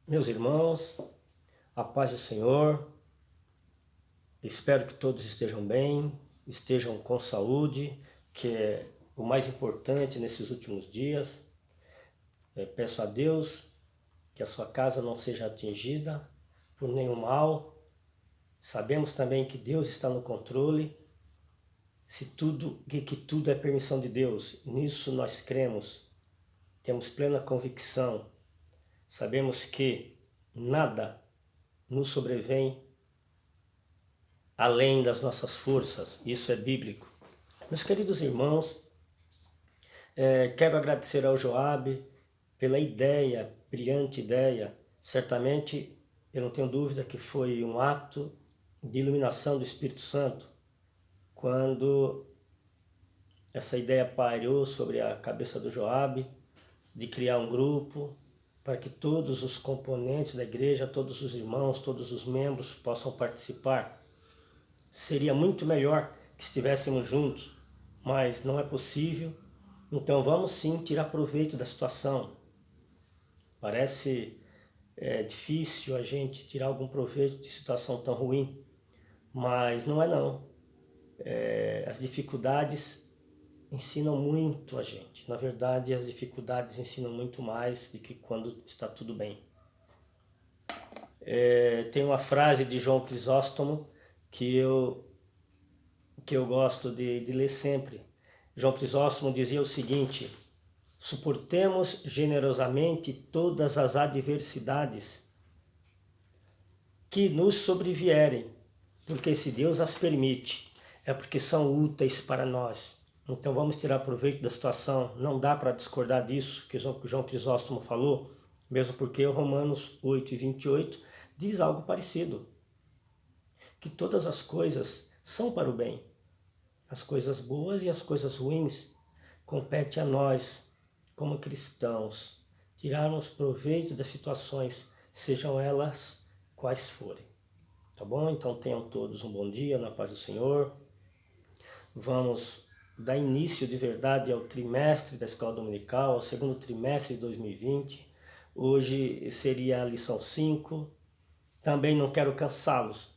Meus irmãos, a paz do Senhor, espero que todos estejam bem, estejam com saúde, que é o mais importante nesses últimos dias. Peço a Deus que a sua casa não seja atingida por nenhum mal. Sabemos também que Deus está no controle, que tudo é permissão de Deus. Nisso nós cremos, temos plena convicção. Sabemos que nada nos sobrevém além das nossas forças. Isso é bíblico. Meus queridos irmãos, quero agradecer ao Joabe pela ideia, brilhante ideia. Certamente, eu não tenho dúvida que foi um ato de iluminação do Espírito Santo, quando essa ideia pairou sobre a cabeça do Joabe, de criar um grupo, para que todos os componentes da igreja, todos os irmãos, todos os membros possam participar. Seria muito melhor que estivéssemos juntos, mas não é possível. Então vamos sim tirar proveito da situação. Parece difícil a gente tirar algum proveito de situação tão ruim, mas não é não. As dificuldades ensinam muito a gente. Na verdade, as dificuldades ensinam muito mais do que quando está tudo bem. Tem uma frase de João Crisóstomo que eu gosto de ler sempre. João Crisóstomo dizia o seguinte: suportemos generosamente todas as adversidades que nos sobrevierem, porque se Deus as permite, é porque são úteis para nós. Então vamos tirar proveito da situação. Não dá para discordar disso que João Crisóstomo falou, mesmo porque Romanos 8:28 diz algo parecido, que todas as coisas são para o bem. As coisas boas e as coisas ruins compete a nós, como cristãos, tirarmos proveito das situações, sejam elas quais forem. Tá bom? Então tenham todos um bom dia, na paz do Senhor. Vamos dar início de verdade ao trimestre da Escola Dominical, ao segundo trimestre de 2020. Hoje seria a lição 5. Também não quero cansá-los.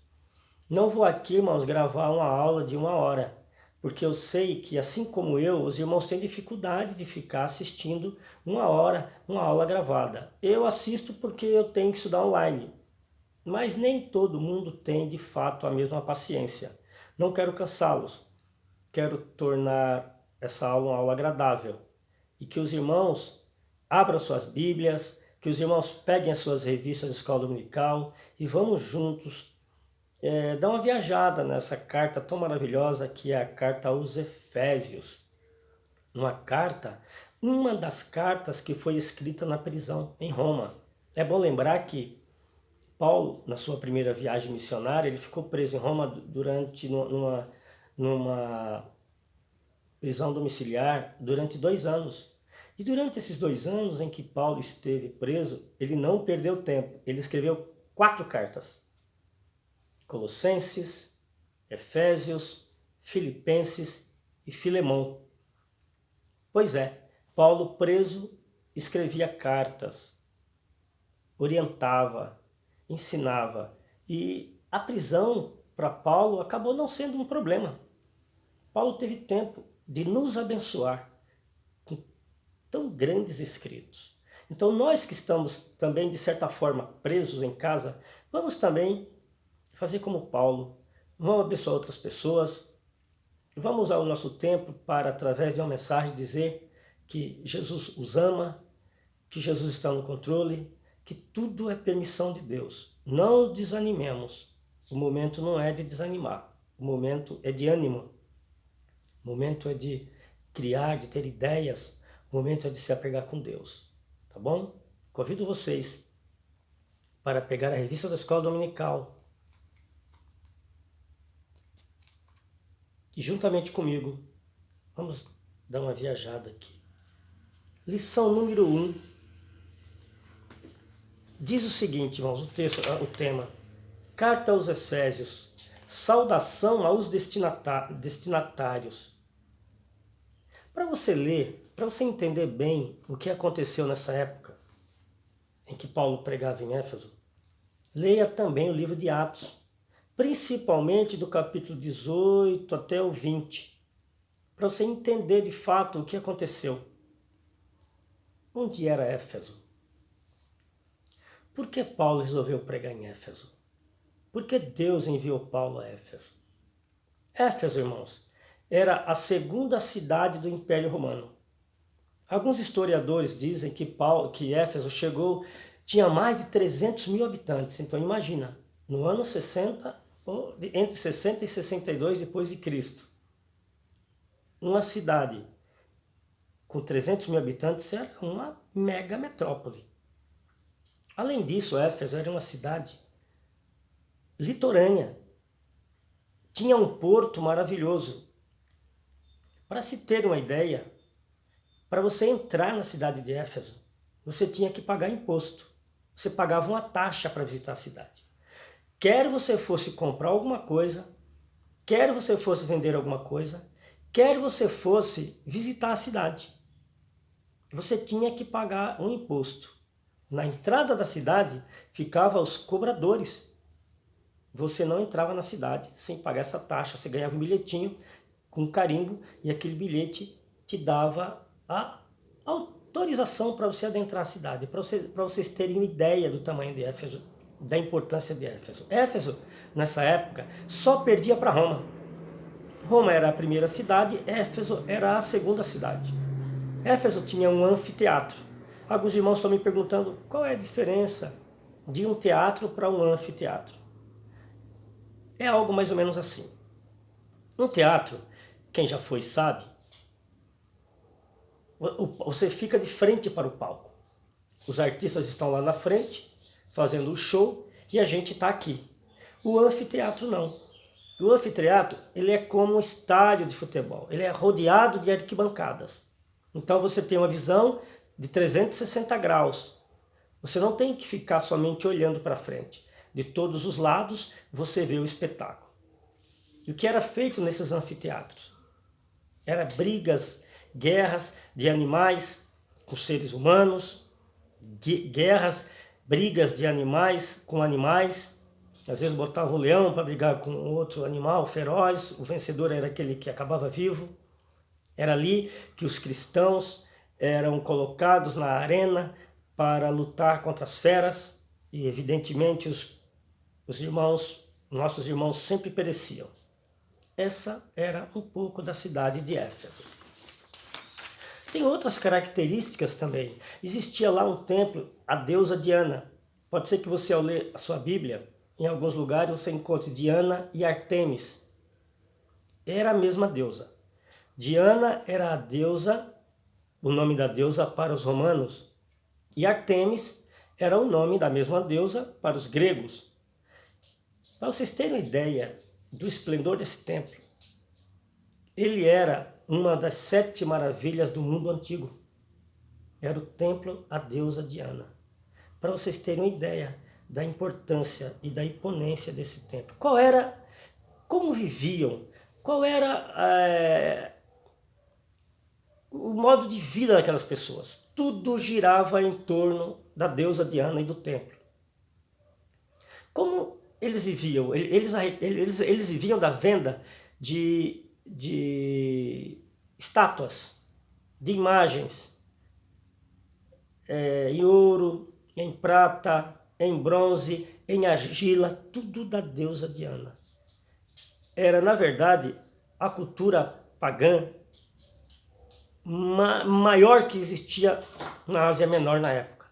Não vou aqui, irmãos, gravar uma aula de 1 hora, porque eu sei que, assim como eu, os irmãos têm dificuldade de ficar assistindo 1 hora, uma aula gravada. Eu assisto porque eu tenho que estudar online, mas nem todo mundo tem, de fato, a mesma paciência. Não quero cansá-los, quero tornar essa aula uma aula agradável e que os irmãos abram suas Bíblias, que os irmãos peguem as suas revistas de escola dominical e vamos juntos dar uma viajada nessa carta tão maravilhosa que é a carta aos Efésios. Uma das cartas que foi escrita na prisão em Roma. É bom lembrar que Paulo, na sua primeira viagem missionária, ele ficou preso em Roma numa prisão domiciliar durante 2 anos. E durante esses 2 anos em que Paulo esteve preso, ele não perdeu tempo. Ele escreveu 4 cartas. Colossenses, Efésios, Filipenses e Filemão. Pois é, Paulo preso escrevia cartas, orientava, ensinava, e a prisão para Paulo acabou não sendo um problema. Paulo teve tempo de nos abençoar com tão grandes escritos. Então nós que estamos também, de certa forma, presos em casa, vamos também fazer como Paulo, vamos abençoar outras pessoas, vamos usar o nosso tempo para, através de uma mensagem, dizer que Jesus os ama, que Jesus está no controle, que tudo é permissão de Deus. Não desanimemos. O momento não é de desanimar, o momento é de ânimo, o momento é de criar, de ter ideias, o momento é de se apegar com Deus. Tá bom? Convido vocês para pegar a revista da Escola Dominical e juntamente comigo, vamos dar uma viajada aqui. Lição número 1 diz o seguinte, irmãos, o tema: Carta aos Efésios, saudação aos destinatários. Para você ler, para você entender bem o que aconteceu nessa época, em que Paulo pregava em Éfeso, leia também o livro de Atos, principalmente do capítulo 18 até o 20, para você entender de fato o que aconteceu. Onde era Éfeso? Por que Paulo resolveu pregar em Éfeso? Por que Deus enviou Paulo a Éfeso? Éfeso, irmãos, era a segunda cidade do Império Romano. Alguns historiadores dizem que Éfeso tinha mais de 300 mil habitantes. Então imagina, no ano 60, ou entre 60 e 62 depois de Cristo, uma cidade com 300 mil habitantes era uma mega metrópole. Além disso, Éfeso era uma cidade litorânea. Tinha um porto maravilhoso. Para se ter uma ideia, para você entrar na cidade de Éfeso, você tinha que pagar imposto. Você pagava uma taxa para visitar a cidade. Quer você fosse comprar alguma coisa, quer você fosse vender alguma coisa, quer você fosse visitar a cidade, você tinha que pagar um imposto. Na entrada da cidade ficavam os cobradores. Você não entrava na cidade sem pagar essa taxa. Você ganhava um bilhetinho com um carimbo e aquele bilhete te dava a autorização para você adentrar a cidade, para vocês terem uma ideia do tamanho de Éfeso, da importância de Éfeso. Éfeso, nessa época, só perdia para Roma. Roma era a primeira cidade, Éfeso era a segunda cidade. Éfeso tinha um anfiteatro. Alguns irmãos estão me perguntando qual é a diferença de um teatro para um anfiteatro. É algo mais ou menos assim. Um teatro, quem já foi sabe, você fica de frente para o palco. Os artistas estão lá na frente, fazendo o show, e a gente está aqui. O anfiteatro não. O anfiteatro, ele é como um estádio de futebol. Ele é rodeado de arquibancadas. Então você tem uma visão de 360 graus. Você não tem que ficar somente olhando para frente. De todos os lados, você vê o espetáculo. E o que era feito nesses anfiteatros? Era brigas, guerras de animais com seres humanos, brigas de animais com animais. Às vezes botava um leão para brigar com outro animal feroz, o vencedor era aquele que acabava vivo. Era ali que os cristãos eram colocados na arena para lutar contra as feras e evidentemente nossos irmãos sempre pereciam. Essa era um pouco da cidade de Éfeso. Tem outras características também. Existia lá um templo, a deusa Diana. Pode ser que você, ao ler a sua Bíblia, em alguns lugares você encontre Diana e Artemis. Era a mesma deusa. Diana era a deusa, o nome da deusa para os romanos, e Artemis era o nome da mesma deusa para os gregos. Para vocês terem uma ideia do esplendor desse templo, ele era uma das 7 maravilhas do mundo antigo. Era o templo à deusa Diana. Para vocês terem uma ideia da importância e da imponência desse templo. Como viviam, qual era o modo de vida daquelas pessoas. Tudo girava em torno da deusa Diana e do templo. Como eles viviam? Eles viviam da venda de estátuas, de imagens, em ouro, em prata, em bronze, em argila, tudo da deusa Diana. Era, na verdade, a cultura pagã maior que existia na Ásia Menor na época.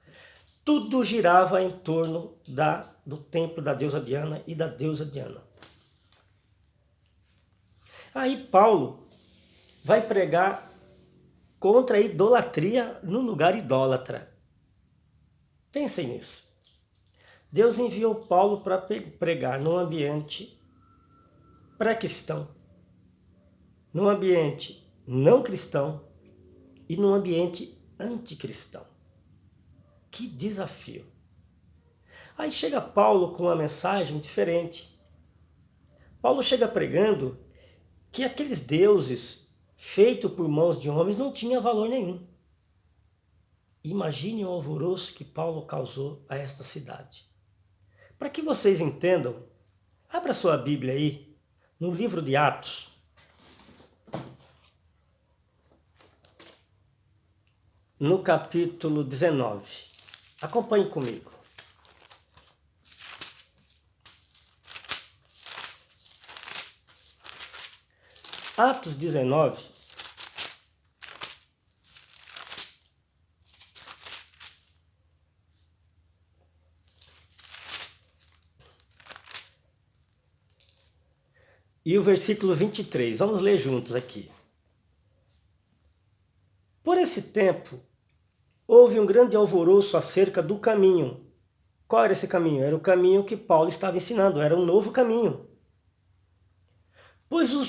Tudo girava em torno do templo da deusa Diana e da deusa Diana. Aí Paulo vai pregar contra a idolatria no lugar idólatra. Pensem nisso. Deus enviou Paulo para pregar num ambiente pré-cristão, num ambiente não cristão e num ambiente anticristão. Que desafio! Aí chega Paulo com uma mensagem diferente. Paulo chega pregando que aqueles deuses feitos por mãos de homens não tinham valor nenhum. Imagine o alvoroço que Paulo causou a esta cidade. Para que vocês entendam, abra sua Bíblia aí, no livro de Atos. No capítulo 19. Acompanhe comigo. Atos 19. E o versículo 23. Vamos ler juntos aqui. Por esse tempo, houve um grande alvoroço acerca do caminho. Qual era esse caminho? Era o caminho que Paulo estava ensinando, era um novo caminho. Pois um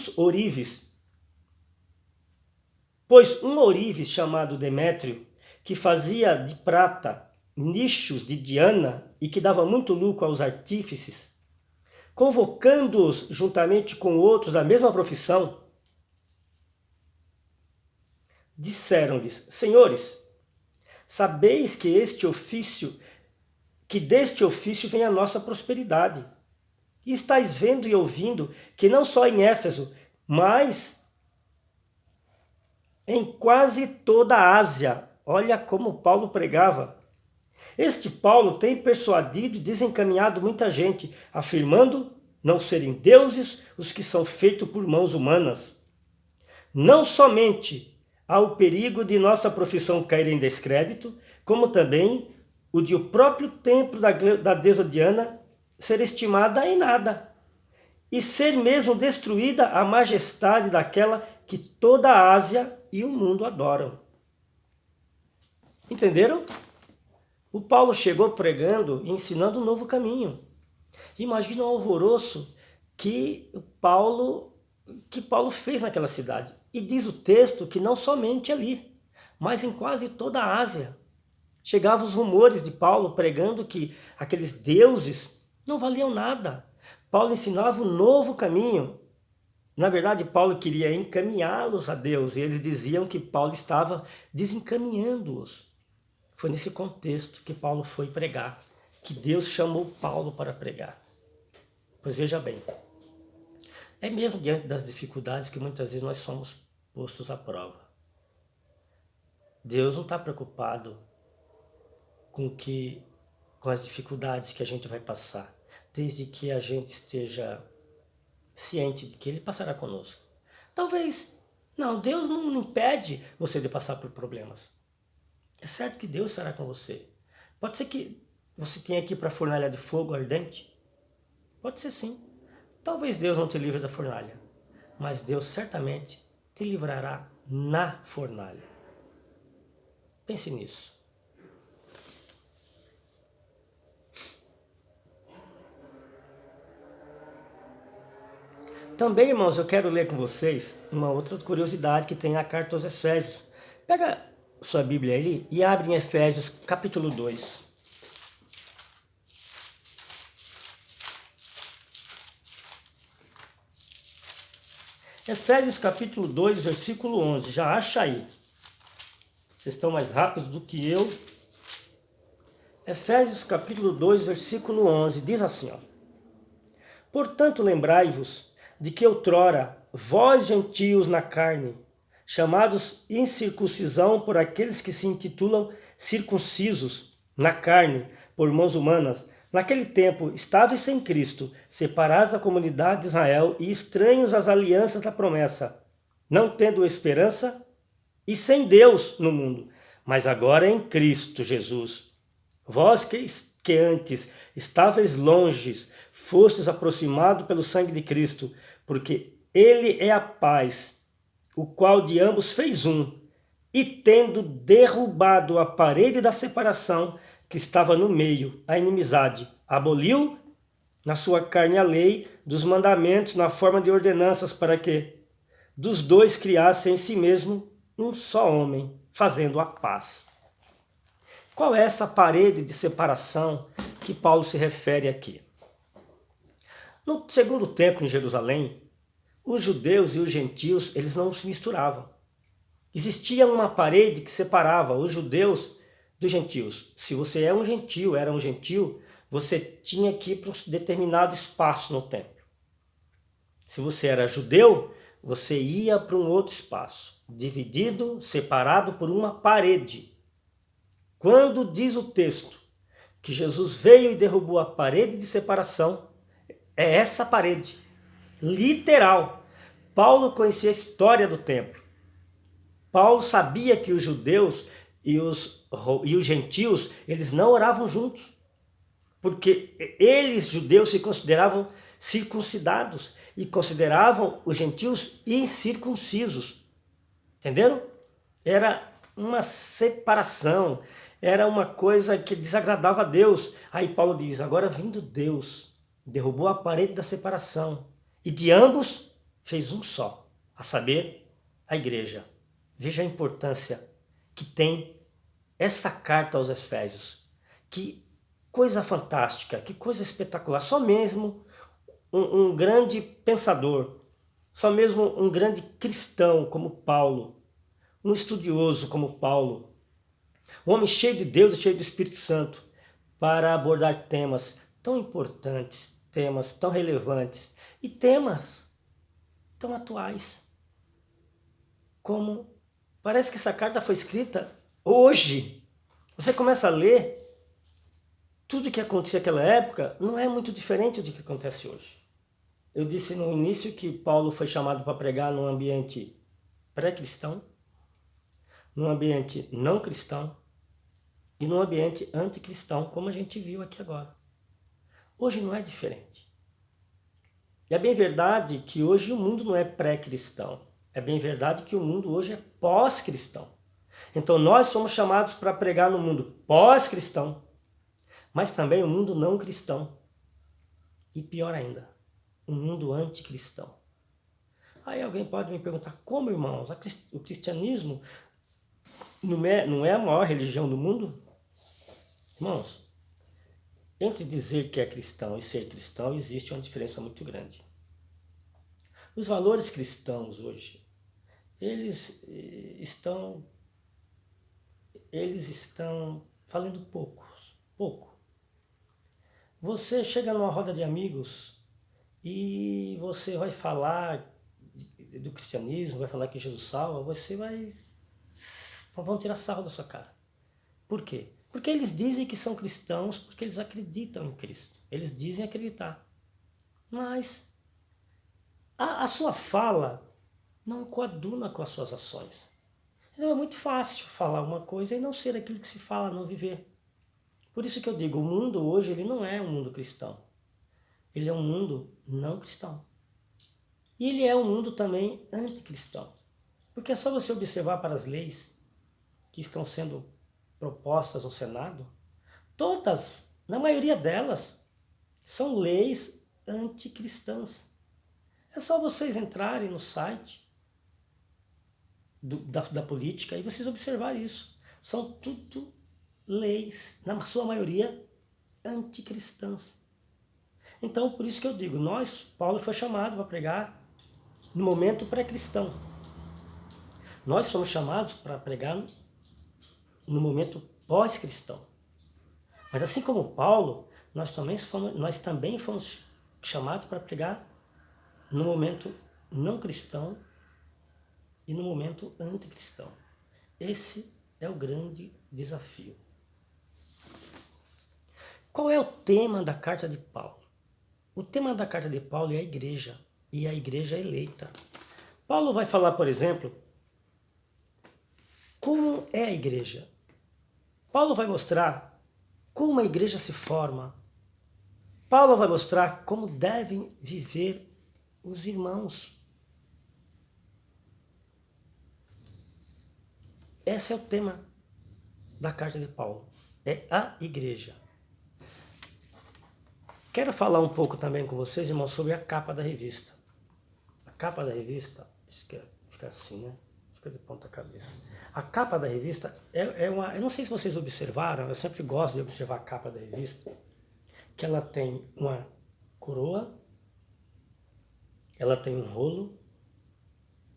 ourives chamado Demétrio, que fazia de prata nichos de Diana e que dava muito lucro aos artífices, convocando-os juntamente com outros da mesma profissão, disseram-lhes: Senhores, sabeis que deste ofício vem a nossa prosperidade. E estáis vendo e ouvindo que não só em Éfeso, mas em quase toda a Ásia, olha como Paulo pregava. Este Paulo tem persuadido e desencaminhado muita gente, afirmando não serem deuses os que são feitos por mãos humanas. Não somente há o perigo de nossa profissão cair em descrédito, como também o de o próprio templo da deusa Diana ser estimada em nada, e ser mesmo destruída a majestade daquela que toda a Ásia e o mundo adoram. Entenderam? O Paulo chegou pregando e ensinando um novo caminho. Imagina o alvoroço que Paulo fez naquela cidade. E diz o texto que não somente ali, mas em quase toda a Ásia. Chegavam os rumores de Paulo pregando que aqueles deuses não valiam nada. Paulo ensinava um novo caminho. Na verdade, Paulo queria encaminhá-los a Deus, e eles diziam que Paulo estava desencaminhando-os. Foi nesse contexto que Paulo foi pregar, que Deus chamou Paulo para pregar. Pois veja bem, é mesmo diante das dificuldades que muitas vezes nós somos postos à prova. Deus não está preocupado com as dificuldades que a gente vai passar, desde que a gente esteja ciente de que Ele passará conosco. Talvez, não, Deus não impede você de passar por problemas. É certo que Deus estará com você. Pode ser que você tenha que ir para a fornalha de fogo ardente. Pode ser sim. Talvez Deus não te livre da fornalha, mas Deus certamente te livrará na fornalha. Pense nisso. Também, irmãos, eu quero ler com vocês uma outra curiosidade que tem na carta aos Efésios. Pega sua Bíblia ali e abre em Efésios capítulo 2. Efésios capítulo 2, versículo 11. Já acha aí. Vocês estão mais rápidos do que eu. Efésios capítulo 2, versículo 11. Diz assim, ó. Portanto, lembrai-vos de que outrora, vós gentios na carne, chamados incircuncisão por aqueles que se intitulam circuncisos na carne, por mãos humanas, naquele tempo estáveis sem Cristo, separados da comunidade de Israel e estranhos às alianças da promessa, não tendo esperança e sem Deus no mundo, mas agora em Cristo Jesus. Vós que antes estáveis longes, fostes aproximados pelo sangue de Cristo, porque Ele é a paz, o qual de ambos fez um, e tendo derrubado a parede da separação que estava no meio, a inimizade, aboliu na sua carne a lei dos mandamentos na forma de ordenanças, para que dos dois criasse em si mesmo um só homem, fazendo a paz. Qual é essa parede de separação que Paulo se refere aqui? No segundo templo em Jerusalém, os judeus e os gentios, eles não se misturavam. Existia uma parede que separava os judeus dos gentios. Se você é um gentil, era um gentil, você tinha que ir para um determinado espaço no templo. Se você era judeu, você ia para um outro espaço, dividido, separado por uma parede. Quando diz o texto que Jesus veio e derrubou a parede de separação, é essa parede, literal. Paulo conhecia a história do templo. Paulo sabia que os judeus e os gentios, eles não oravam juntos. Porque eles, judeus, se consideravam circuncidados e consideravam os gentios incircuncisos. Entenderam? Era uma separação, era uma coisa que desagradava a Deus. Aí Paulo diz, agora vindo Deus, derrubou a parede da separação e de ambos fez um só, a saber, a igreja. Veja a importância que tem essa carta aos Efésios. Que coisa fantástica, que coisa espetacular. Só mesmo um grande pensador, só mesmo um grande cristão como Paulo, um estudioso como Paulo, um homem cheio de Deus e cheio do Espírito Santo, para abordar temas tão importantes, temas tão relevantes e temas tão atuais. Como parece que essa carta foi escrita hoje. Você começa a ler, tudo que acontecia naquela época não é muito diferente do que acontece hoje. Eu disse no início que Paulo foi chamado para pregar num ambiente pré-cristão, num ambiente não cristão e num ambiente anticristão, como a gente viu aqui agora. Hoje não é diferente. E é bem verdade que hoje o mundo não é pré-cristão. É bem verdade que o mundo hoje é pós-cristão. Então nós somos chamados para pregar no mundo pós-cristão, mas também o mundo não cristão. E pior ainda, o mundo anticristão. Aí alguém pode me perguntar, como, irmãos? O cristianismo não é a maior religião do mundo? Irmãos, entre dizer que é cristão e ser cristão existe uma diferença muito grande. Os valores cristãos hoje, eles estão falando pouco. Você chega numa roda de amigos e você vai falar do cristianismo, vai falar que Jesus salva, vão tirar sarro da sua cara. Por quê? Porque eles dizem que são cristãos porque eles acreditam em Cristo. Eles dizem acreditar. Mas a sua fala não coaduna com as suas ações. Então é muito fácil falar uma coisa e não ser aquilo que se fala, não viver. Por isso que eu digo, o mundo hoje ele não é um mundo cristão. Ele é um mundo não cristão. E ele é um mundo também anticristão. Porque é só você observar para as leis que estão sendo propostas no Senado, todas, na maioria delas, são leis anticristãs. É só vocês entrarem no site da política e vocês observarem isso. São tudo leis, na sua maioria, anticristãs. Então, por isso que eu digo, Paulo foi chamado para pregar no momento pré-cristão. Nós somos chamados para pregar no momento pós-cristão. Mas assim como Paulo, nós também fomos chamados para pregar no momento não cristão e no momento anticristão. Esse é o grande desafio. Qual é o tema da carta de Paulo? O tema da carta de Paulo é a igreja, e a igreja eleita. Paulo vai falar, por exemplo, como é a igreja. Paulo vai mostrar como a igreja se forma. Paulo vai mostrar como devem viver os irmãos. Esse é o tema da carta de Paulo. É a igreja. Quero falar um pouco também com vocês, irmãos, sobre a capa da revista. A capa da revista, fica assim, né? Fica de ponta cabeça. A capa da revista é uma... Eu não sei se vocês observaram, eu sempre gosto de observar a capa da revista, que ela tem uma coroa, ela tem um rolo,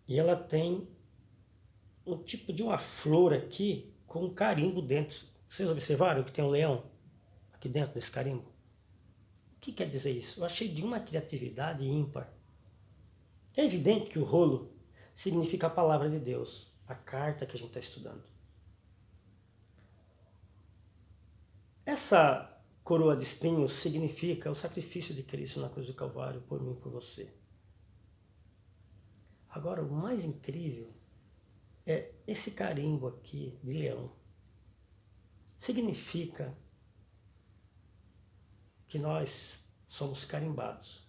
e ela tem um tipo de uma flor aqui com um carimbo dentro. Vocês observaram que tem um leão aqui dentro desse carimbo? O que quer dizer isso? Eu achei de uma criatividade ímpar. É evidente que o rolo significa a palavra de Deus, a carta que a gente está estudando. Essa coroa de espinhos significa o sacrifício de Cristo na cruz do Calvário por mim e por você. Agora, o mais incrível é esse carimbo aqui de leão. Significa que nós somos carimbados.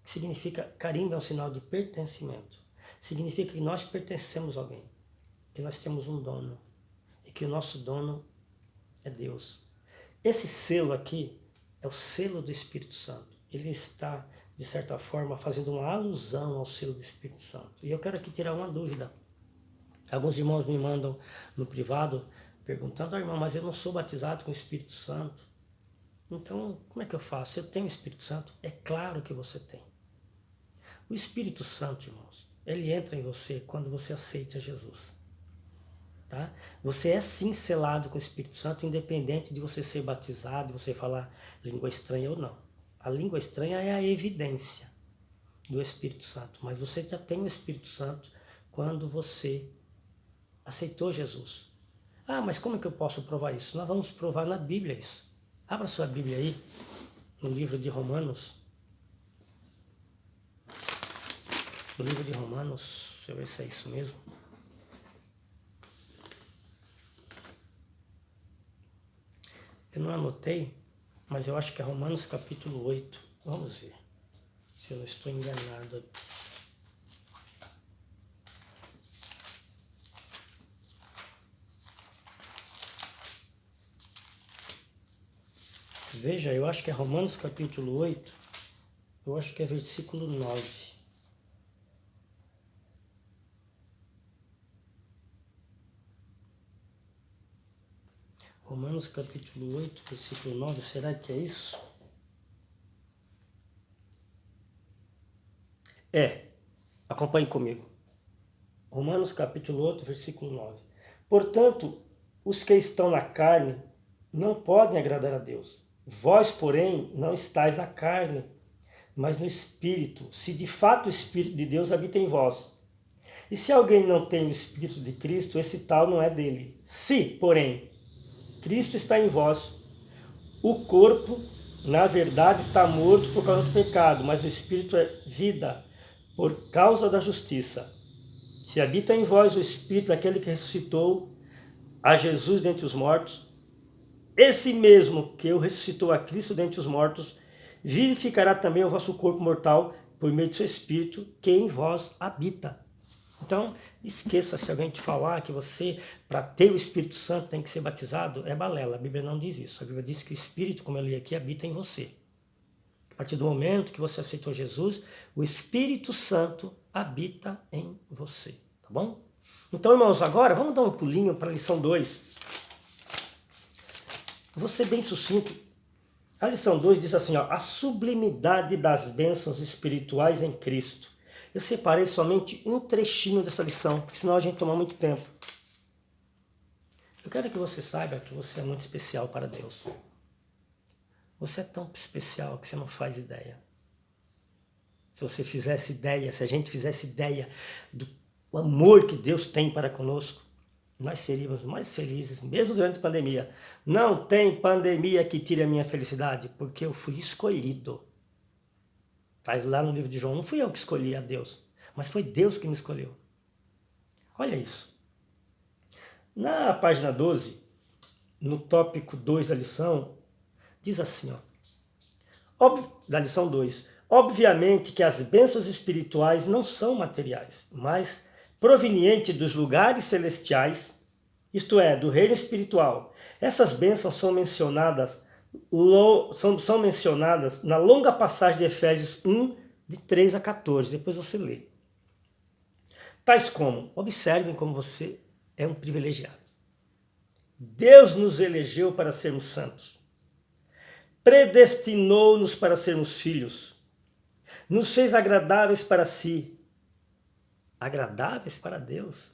Significa, carimbo é um sinal de pertencimento. Significa que nós pertencemos a alguém, que nós temos um dono e que o nosso dono é Deus. Esse selo aqui é o selo do Espírito Santo. Ele está, de certa forma, fazendo uma alusão ao selo do Espírito Santo. E eu quero aqui tirar uma dúvida. Alguns irmãos me mandam no privado perguntando: irmão, mas eu não sou batizado com o Espírito Santo. Então, como é que eu faço? Eu tenho o Espírito Santo? É claro que você tem. O Espírito Santo, irmãos, ele entra em você quando você aceita Jesus. Tá? Você é sim selado com o Espírito Santo, independente de você ser batizado, de você falar língua estranha ou não. A língua estranha é a evidência do Espírito Santo, mas você já tem o Espírito Santo quando você aceitou Jesus. Ah, mas como é que eu posso provar isso? Nós vamos provar na Bíblia isso. Abra sua Bíblia aí, no livro de Romanos. No livro de Romanos, deixa eu ver se é isso mesmo. Eu não anotei, mas eu acho que é Romanos capítulo 8. Vamos ver se eu não estou enganado. Veja, eu acho que é Romanos capítulo 8. Eu acho que é versículo 9. Romanos capítulo 8, versículo 9, será que é isso? Acompanhe comigo. Romanos capítulo 8, versículo 9. Portanto, os que estão na carne não podem agradar a Deus. Vós, porém, não estáis na carne, mas no Espírito, se de fato o Espírito de Deus habita em vós. E se alguém não tem o Espírito de Cristo, esse tal não é dele. Se, porém, Cristo está em vós, o corpo, na verdade, está morto por causa do pecado, mas o Espírito é vida por causa da justiça. Se habita em vós o Espírito daquele que ressuscitou a Jesus dentre os mortos, esse mesmo que o ressuscitou a Cristo dentre os mortos, vivificará também o vosso corpo mortal por meio do seu Espírito que em vós habita. Então, esqueça se alguém te falar que você, para ter o Espírito Santo, tem que ser batizado, é balela. A Bíblia não diz isso. A Bíblia diz que o Espírito, como eu li aqui, habita em você. A partir do momento que você aceitou Jesus, o Espírito Santo habita em você. Tá bom? Então, irmãos, agora vamos dar um pulinho para a lição 2. Vou ser bem sucinto. A lição 2 diz assim, ó, a sublimidade das bênçãos espirituais em Cristo. Eu separei somente um trechinho dessa lição, porque senão a gente toma muito tempo. Eu quero que você saiba que você é muito especial para Deus. Você é tão especial que você não faz ideia. Se você fizesse ideia, se a gente fizesse ideia do amor que Deus tem para conosco, nós seríamos mais felizes, mesmo durante a pandemia. Não tem pandemia que tire a minha felicidade, porque eu fui escolhido. Está lá no livro de João, não fui eu que escolhi a Deus, mas foi Deus que me escolheu. Olha isso. Na página 12, no tópico 2 da lição, diz assim, ó, da lição 2, obviamente que as bênçãos espirituais não são materiais, mas provenientes dos lugares celestiais, isto é, do reino espiritual. Essas bênçãos são mencionadas na longa passagem de Efésios 1, de 3 a 14. Depois você lê. Tais como, observem como você é um privilegiado. Deus nos elegeu para sermos santos. Predestinou-nos para sermos filhos. Nos fez agradáveis para si. Agradáveis para Deus.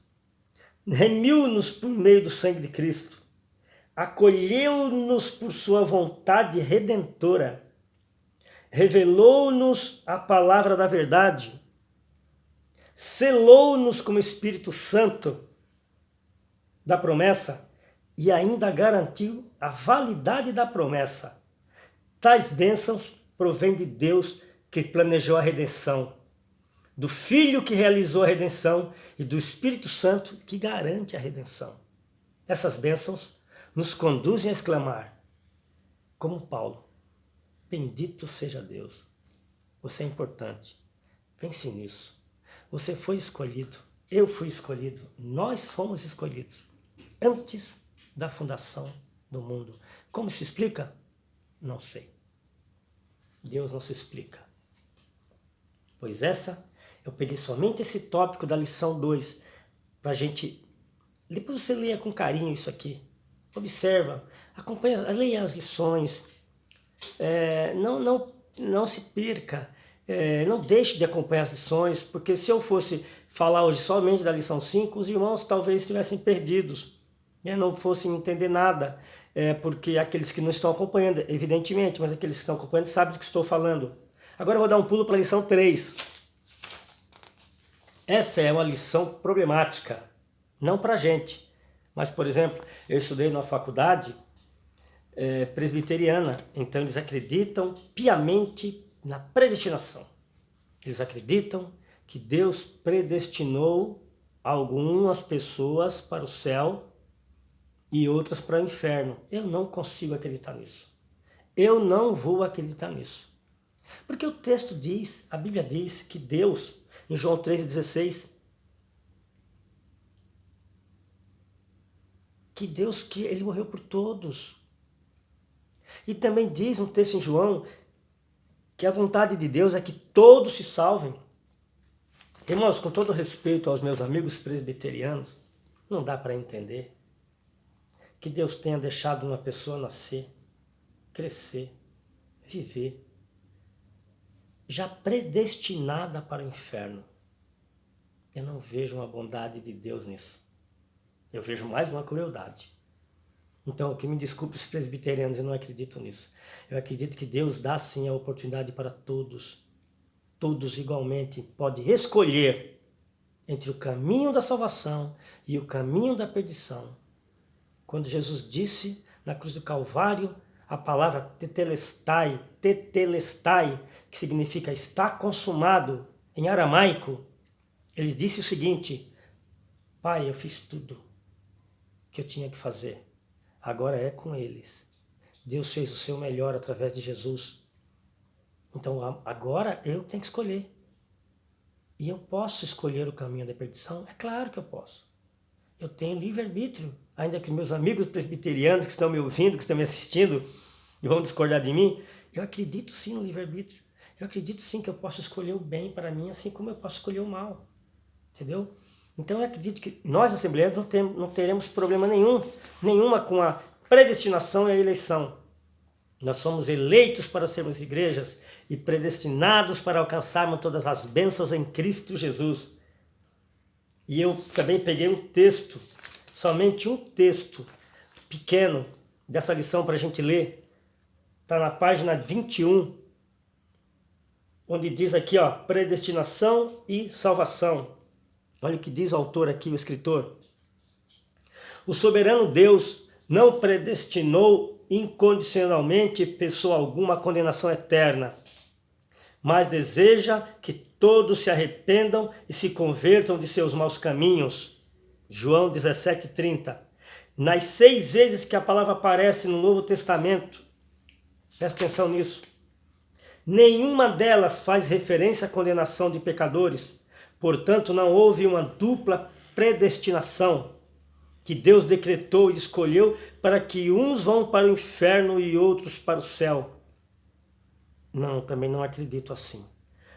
Remiu-nos por meio do sangue de Cristo. acolheu-nos por sua vontade redentora, revelou-nos a palavra da verdade, selou-nos com o Espírito Santo da promessa e ainda garantiu a validade da promessa. Tais bênçãos provêm de Deus que planejou a redenção, do Filho que realizou a redenção e do Espírito Santo que garante a redenção. Essas bênçãos nos conduzem a exclamar, como Paulo, bendito seja Deus. Você é importante. Pense nisso. Você foi escolhido. Eu fui escolhido. Nós fomos escolhidos antes da fundação do mundo. Como se explica? Não sei. Deus não se explica. Pois eu peguei somente esse tópico da lição 2 para a gente... Depois você leia com carinho isso aqui. Observa, acompanha, leia as lições. Não se perca. Não deixe de acompanhar as lições, porque se eu fosse falar hoje somente da lição 5, os irmãos talvez estivessem perdidos, não fossem entender nada, porque aqueles que não estão acompanhando, evidentemente, mas aqueles que estão acompanhando sabem do que estou falando. Agora eu vou dar um pulo para a lição 3. Essa é uma lição problemática, não para a gente, mas, por exemplo, eu estudei numa faculdade presbiteriana, então eles acreditam piamente na predestinação. Eles acreditam que Deus predestinou algumas pessoas para o céu e outras para o inferno. Eu não consigo acreditar nisso. Eu não vou acreditar nisso. Porque o texto diz, a Bíblia diz que Deus, em João 3,16, que ele morreu por todos. E também diz no texto em João que a vontade de Deus é que todos se salvem. Irmãos, com todo respeito aos meus amigos presbiterianos, não dá para entender que Deus tenha deixado uma pessoa nascer, crescer, viver, já predestinada para o inferno. Eu não vejo uma bondade de Deus nisso. Eu vejo mais uma crueldade. Então, que me desculpe os presbiterianos, eu não acredito nisso. Eu acredito que Deus dá sim a oportunidade para todos. Todos igualmente podem escolher entre o caminho da salvação e o caminho da perdição. Quando Jesus disse na cruz do Calvário a palavra tetelestai, que significa está consumado em aramaico, ele disse o seguinte: Pai, eu fiz tudo que eu tinha que fazer. Agora é com eles. Deus fez o seu melhor através de Jesus. Então agora eu tenho que escolher. E eu posso escolher o caminho da perdição? É claro que eu posso. Eu tenho livre-arbítrio. Ainda que meus amigos presbiterianos que estão me ouvindo, que estão me assistindo e vão discordar de mim, eu acredito sim no livre-arbítrio. Eu acredito sim que eu posso escolher o bem para mim, assim como eu posso escolher o mal. Entendeu? Então eu acredito que nós, assembleianos, não teremos problema nenhuma com a predestinação e a eleição. Nós somos eleitos para sermos igrejas e predestinados para alcançarmos todas as bênçãos em Cristo Jesus. E eu também peguei um texto, somente um texto pequeno dessa lição para a gente ler. Está na página 21, onde diz aqui, predestinação e salvação. Olha o que diz o autor aqui, o escritor. O soberano Deus não predestinou incondicionalmente pessoa alguma à condenação eterna, mas deseja que todos se arrependam e se convertam de seus maus caminhos. João 17:30. Nas 6 vezes que a palavra aparece no Novo Testamento, presta atenção nisso, nenhuma delas faz referência à condenação de pecadores. Portanto, não houve uma dupla predestinação que Deus decretou e escolheu para que uns vão para o inferno e outros para o céu. Não, também não acredito assim.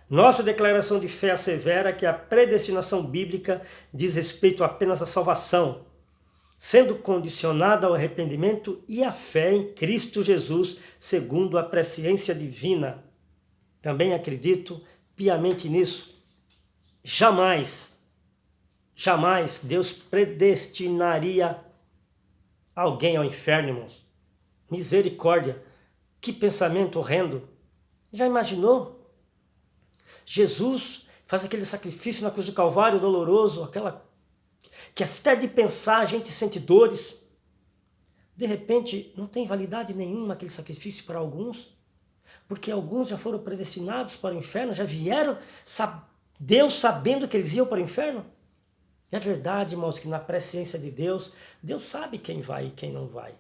Nossa declaração de fé assevera que a predestinação bíblica diz respeito apenas à salvação, sendo condicionada ao arrependimento e à fé em Cristo Jesus, segundo a presciência divina. Também acredito piamente nisso. Jamais Deus predestinaria alguém ao inferno, irmãos. Misericórdia, que pensamento horrendo. Já imaginou? Jesus faz aquele sacrifício na cruz do Calvário doloroso, aquela que até de pensar a gente sente dores. De repente, não tem validade nenhuma aquele sacrifício para alguns, porque alguns já foram predestinados para o inferno, já vieram, Deus sabendo que eles iam para o inferno. É verdade, irmãos, que na presciência de Deus, Deus sabe quem vai e quem não vai.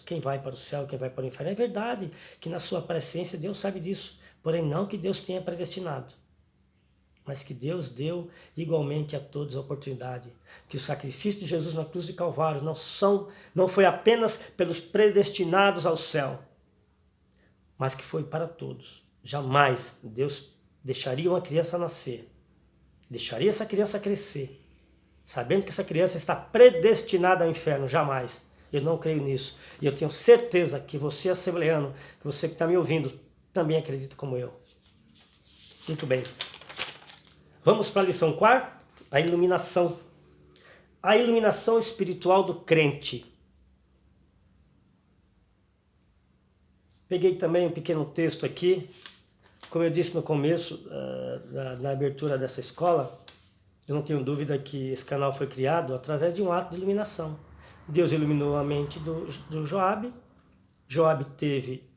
Quem vai para o céu, quem vai para o inferno. É verdade que na sua presciência Deus sabe disso, porém não que Deus tenha predestinado, mas que Deus deu igualmente a todos a oportunidade. Que o sacrifício de Jesus na cruz de Calvário não foi apenas pelos predestinados ao céu, mas que foi para todos. Jamais Deus deixaria uma criança nascer, deixaria essa criança crescer, sabendo que essa criança está predestinada ao inferno. Jamais. Eu não creio nisso. E eu tenho certeza que você, assembleano, que você que está me ouvindo, também acredita como eu. Muito bem. Vamos para a lição 4, a iluminação. A iluminação espiritual do crente. Peguei também um pequeno texto aqui. Como eu disse no começo, na abertura dessa escola, eu não tenho dúvida que esse canal foi criado através de um ato de iluminação. Deus iluminou a mente do Joabe. Joabe teve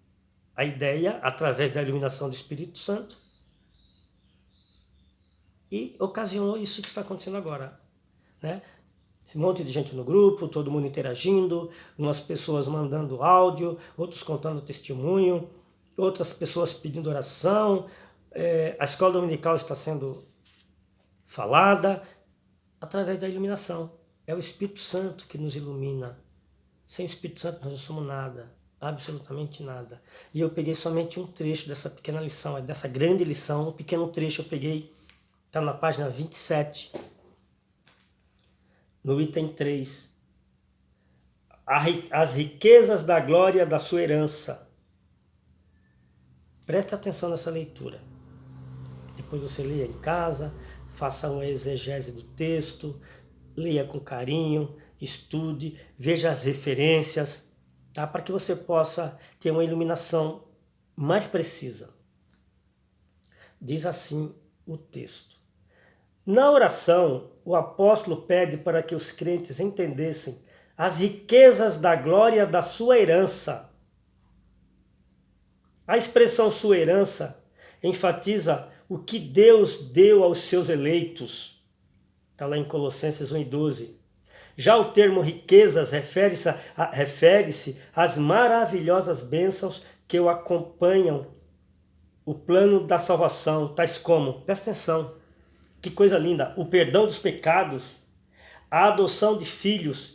a ideia através da iluminação do Espírito Santo e ocasionou isso que está acontecendo agora, né? Esse monte de gente no grupo, todo mundo interagindo, umas pessoas mandando áudio, outros contando testemunho, outras pessoas pedindo oração. A escola dominical está sendo falada através da iluminação. É o Espírito Santo que nos ilumina. Sem o Espírito Santo nós não somos nada, absolutamente nada. E eu peguei somente um trecho dessa pequena lição, dessa grande lição, um pequeno trecho eu peguei, está na página 27, no item 3. As riquezas da glória da sua herança. Preste atenção nessa leitura. Depois você leia em casa, faça uma exegese do texto, leia com carinho, estude, veja as referências, tá? Para que você possa ter uma iluminação mais precisa. Diz assim o texto. Na oração, o apóstolo pede para que os crentes entendessem as riquezas da glória da sua herança. A expressão sua herança enfatiza o que Deus deu aos seus eleitos. Está lá em Colossenses 1:12. Já o termo riquezas refere-se às maravilhosas bênçãos que o acompanham o plano da salvação, tais como, presta atenção, que coisa linda, o perdão dos pecados, a adoção de filhos